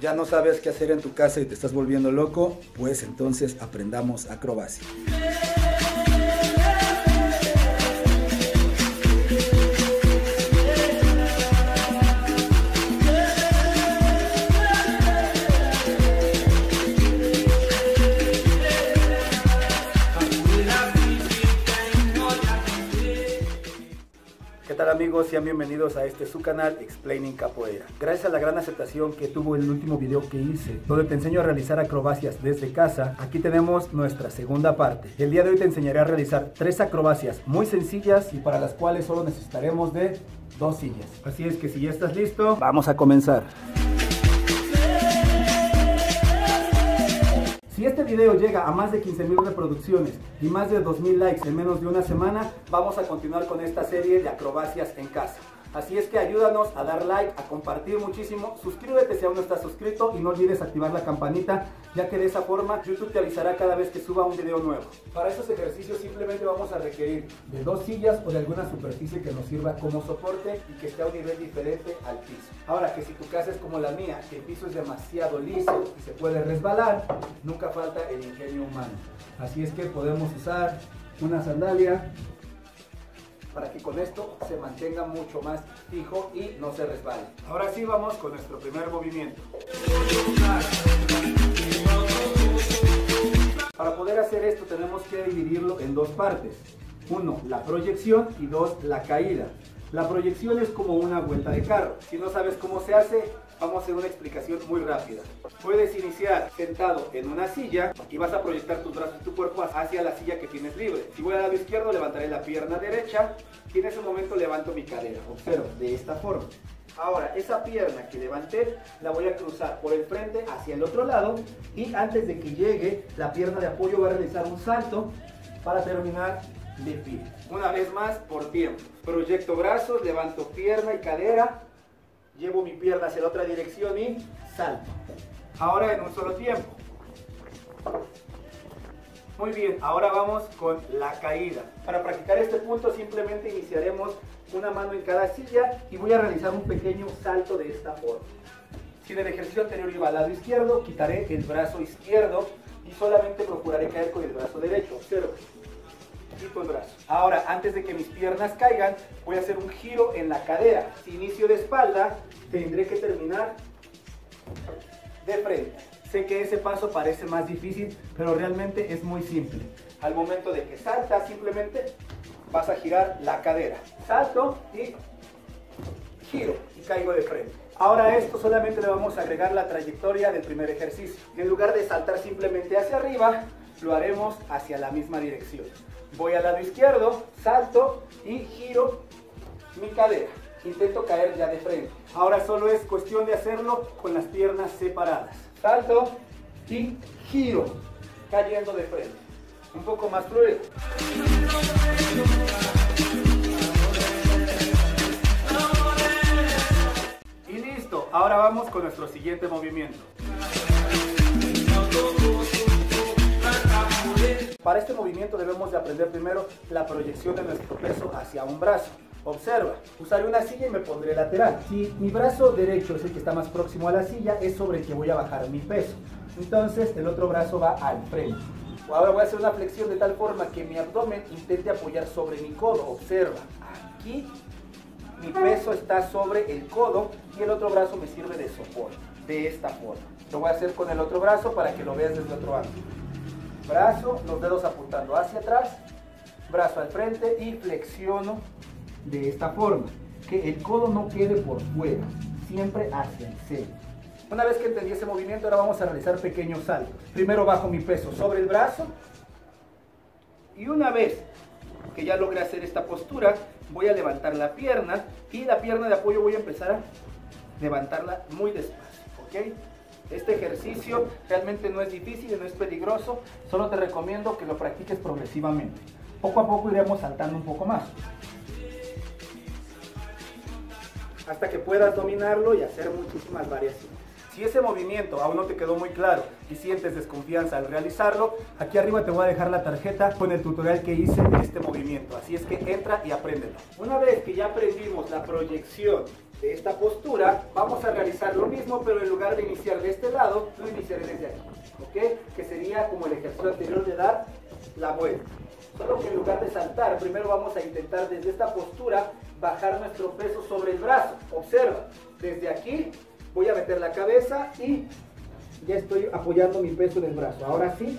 ¿Ya no sabes qué hacer en tu casa y te estás volviendo loco? Pues entonces aprendamos acrobacia. ¿Qué tal amigos? Sean bienvenidos a su canal Explaining Capoeira. Gracias a la gran aceptación que tuvo el último video que hice, donde te enseño a realizar acrobacias desde casa, aquí tenemos nuestra segunda parte. El día de hoy te enseñaré a realizar 3 acrobacias muy sencillas y para las cuales solo necesitaremos de 2 sillas. Así es que si ya estás listo, vamos a comenzar. Si este video llega a más de 15,000 reproducciones y más de 2,000 likes en menos de una semana, vamos a continuar con esta serie de acrobacias en casa. Así es que ayúdanos a dar like, a compartir muchísimo, suscríbete si aún no estás suscrito y no olvides activar la campanita, ya que de esa forma YouTube te avisará cada vez que suba un video nuevo. Para estos ejercicios simplemente vamos a requerir de 2 sillas o de alguna superficie que nos sirva como soporte y que esté a un nivel diferente al piso. Ahora que si tu casa es como la mía, que el piso es demasiado liso y se puede resbalar, nunca falta el ingenio humano. Así es que podemos usar una sandalia para que con esto se mantenga mucho más fijo y no se resbale. Ahora sí vamos con nuestro primer movimiento. Para poder hacer esto tenemos que dividirlo en 2 partes. 1, la proyección y 2, la caída. La proyección es como una vuelta de carro. Si no sabes cómo se hace, vamos a hacer una explicación muy rápida. Puedes iniciar sentado en una silla y vas a proyectar tus brazos y tu cuerpo hacia la silla que tienes libre. Si voy al lado izquierdo, levantaré la pierna derecha y en ese momento levanto mi cadera. Observa, de esta forma. Ahora, esa pierna que levanté la voy a cruzar por el frente hacia el otro lado y antes de que llegue, la pierna de apoyo va a realizar un salto para terminar de pie. Una vez más por tiempo. Proyecto brazos, levanto pierna y cadera, llevo mi pierna hacia la otra dirección y salto. Ahora en un solo tiempo. Muy bien, ahora vamos con la caída. Para practicar este punto simplemente iniciaremos una mano en cada silla y voy a realizar un pequeño salto de esta forma. Si en el ejercicio anterior iba al lado izquierdo, quitaré el brazo izquierdo y solamente procuraré caer con el brazo derecho. Observa. Quito el brazo. Ahora, antes de que mis piernas caigan, voy a hacer un giro en la cadera. Si inicio de espalda, tendré que terminar de frente. Sé que ese paso parece más difícil, pero realmente es muy simple. Al momento de que saltas, simplemente vas a girar la cadera. Salto y giro y caigo de frente. Ahora a esto solamente le vamos a agregar la trayectoria del primer ejercicio. En lugar de saltar simplemente hacia arriba, lo haremos hacia la misma dirección. Voy al lado izquierdo, salto y giro mi cadera. Intento caer ya de frente. Ahora solo es cuestión de hacerlo con las piernas separadas. Salto y giro, cayendo de frente. Un poco más fluido. Y listo. Ahora vamos con nuestro siguiente movimiento. Para este movimiento debemos de aprender primero la proyección de nuestro peso hacia un brazo. Observa, usaré una silla y me pondré lateral. Si mi brazo derecho es el que está más próximo a la silla, es sobre el que voy a bajar mi peso. Entonces el otro brazo va al frente. Ahora voy a hacer una flexión de tal forma que mi abdomen intente apoyar sobre mi codo. Observa, aquí mi peso está sobre el codo y el otro brazo me sirve de soporte. De esta forma. Lo voy a hacer con el otro brazo para que lo veas desde otro ángulo. Brazo, los dedos apuntando hacia atrás, brazo al frente y flexiono de esta forma, que el codo no quede por fuera, siempre hacia el centro. Una vez que entendí ese movimiento, ahora vamos a realizar pequeños saltos. Primero bajo mi peso sobre el brazo y una vez que ya logré hacer esta postura, voy a levantar la pierna y la pierna de apoyo voy a empezar a levantarla muy despacio, ¿ok? Este ejercicio realmente no es difícil y no es peligroso, solo te recomiendo que lo practiques progresivamente. Poco a poco iremos saltando un poco más, hasta que puedas dominarlo y hacer muchísimas variaciones. Si ese movimiento aún no te quedó muy claro y sientes desconfianza al realizarlo, aquí arriba te voy a dejar la tarjeta con el tutorial que hice de este movimiento. Así es que entra y apréndelo. Una vez que ya aprendimos la proyección de esta postura, vamos a realizar lo mismo, pero en lugar de iniciar de este lado, lo iniciaré desde aquí, ¿ok? Que sería como el ejercicio anterior de dar la vuelta. Solo que en lugar de saltar, primero vamos a intentar desde esta postura bajar nuestro peso sobre el brazo. Observa, desde aquí voy a meter la cabeza y ya estoy apoyando mi peso en el brazo. Ahora sí,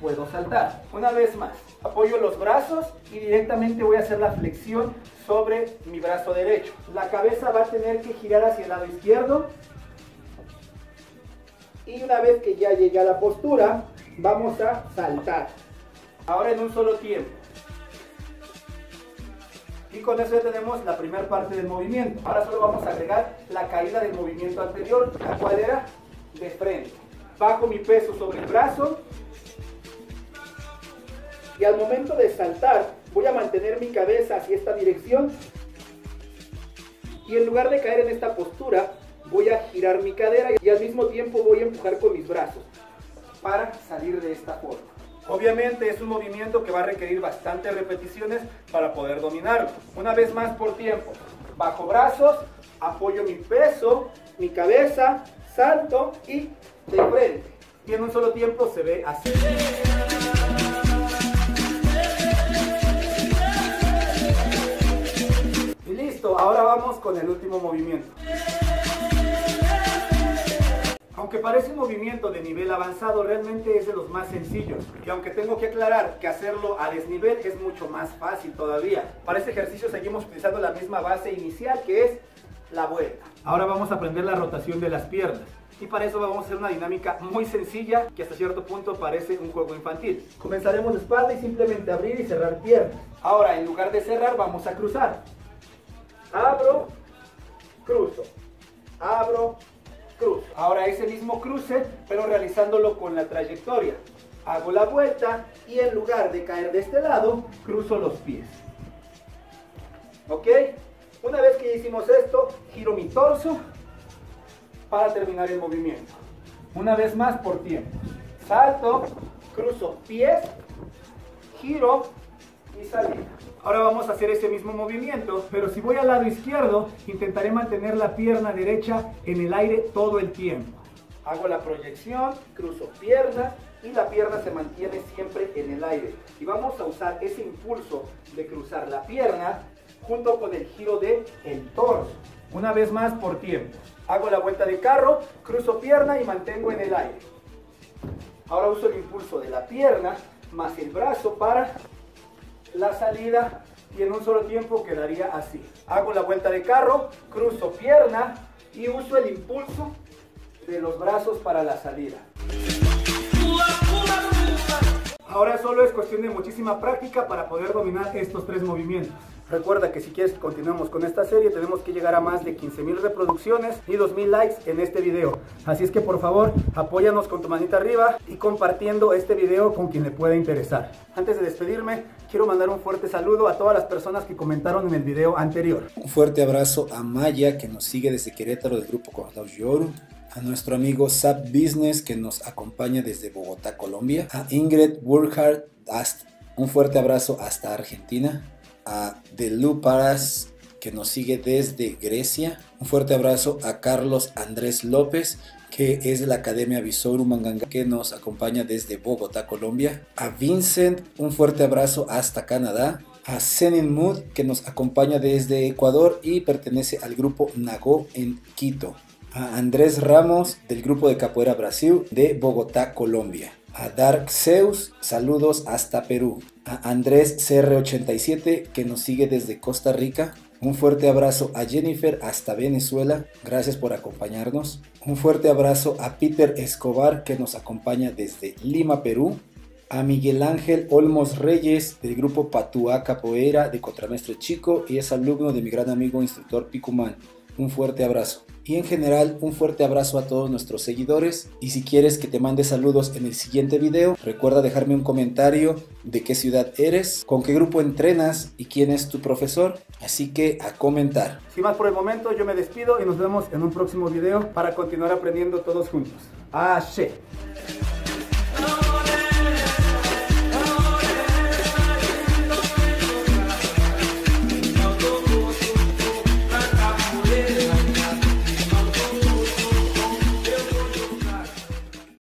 puedo saltar. Una vez más, apoyo los brazos y directamente voy a hacer la flexión sobre mi brazo derecho. La cabeza va a tener que girar hacia el lado izquierdo. Y una vez que ya llegue a la postura, vamos a saltar. Ahora en un solo tiempo. Y con eso ya tenemos la primera parte del movimiento. Ahora solo vamos a agregar la caída del movimiento anterior, la cual era de frente. Bajo mi peso sobre el brazo. Y al momento de saltar, voy a mantener mi cabeza hacia esta dirección. Y en lugar de caer en esta postura, voy a girar mi cadera y al mismo tiempo voy a empujar con mis brazos para salir de esta forma. Obviamente es un movimiento que va a requerir bastantes repeticiones para poder dominarlo. Una vez más por tiempo. Bajo brazos, apoyo mi peso, mi cabeza, salto y de frente. Y en un solo tiempo se ve así. Y listo, ahora vamos con el último movimiento. Aunque parece un movimiento de nivel avanzado, realmente es de los más sencillos. Y aunque tengo que aclarar que hacerlo a desnivel es mucho más fácil todavía. Para este ejercicio seguimos utilizando la misma base inicial, que es la vuelta. Ahora vamos a aprender la rotación de las piernas. Y para eso vamos a hacer una dinámica muy sencilla, que hasta cierto punto parece un juego infantil. Comenzaremos de espalda y simplemente abrir y cerrar piernas. Ahora, en lugar de cerrar, vamos a cruzar. Abro, cruzo. Abro, cruzo. Ahora ese mismo cruce, pero realizándolo con la trayectoria. Hago la vuelta y en lugar de caer de este lado, cruzo los pies. ¿Ok? Una vez que hicimos esto, giro mi torso para terminar el movimiento. Una vez más por tiempo. Salto, cruzo pies, giro y salida. Ahora vamos a hacer ese mismo movimiento, pero si voy al lado izquierdo, intentaré mantener la pierna derecha en el aire todo el tiempo. Hago la proyección, cruzo pierna y la pierna se mantiene siempre en el aire. Y vamos a usar ese impulso de cruzar la pierna junto con el giro del torso. Una vez más por tiempo. Hago la vuelta de carro, cruzo pierna y mantengo en el aire. Ahora uso el impulso de la pierna más el brazo para la salida y en un solo tiempo quedaría así. Hago la vuelta de carro, cruzo pierna y uso el impulso de los brazos para la salida. Ahora solo es cuestión de muchísima práctica para poder dominar estos tres movimientos. Recuerda que si quieres que continuemos con esta serie tenemos que llegar a más de 15,000 reproducciones y 2,000 likes en este video. Así es que por favor apóyanos con tu manita arriba y compartiendo este video con quien le pueda interesar. Antes de despedirme quiero mandar un fuerte saludo a todas las personas que comentaron en el video anterior. Un fuerte abrazo a Maya que nos sigue desde Querétaro del grupo Corredor Yoru. A nuestro amigo Zap Business que nos acompaña desde Bogotá, Colombia. A Ingrid Burkhardt, un fuerte abrazo hasta Argentina. A Delu Paras que nos sigue desde Grecia. Un fuerte abrazo a Carlos Andrés López que es de la Academia Visoru Manganga que nos acompaña desde Bogotá, Colombia. A Vincent, un fuerte abrazo hasta Canadá. A Zenin Mood que nos acompaña desde Ecuador y pertenece al grupo Nago en Quito. A Andrés Ramos del grupo de Capoeira Brasil de Bogotá, Colombia. A Dark Zeus, saludos hasta Perú. A Andrés CR87 que nos sigue desde Costa Rica. Un fuerte abrazo a Jennifer hasta Venezuela, gracias por acompañarnos. Un fuerte abrazo a Peter Escobar que nos acompaña desde Lima, Perú. A Miguel Ángel Olmos Reyes del grupo Patuá Capoeira de Contramestre Chico y es alumno de mi gran amigo instructor Picumán. Un fuerte abrazo. Y en general un fuerte abrazo a todos nuestros seguidores y si quieres que te mande saludos en el siguiente video, recuerda dejarme un comentario de qué ciudad eres, con qué grupo entrenas y quién es tu profesor, así que a comentar. Sin más por el momento yo me despido y nos vemos en un próximo video para continuar aprendiendo todos juntos. ¡Ashe!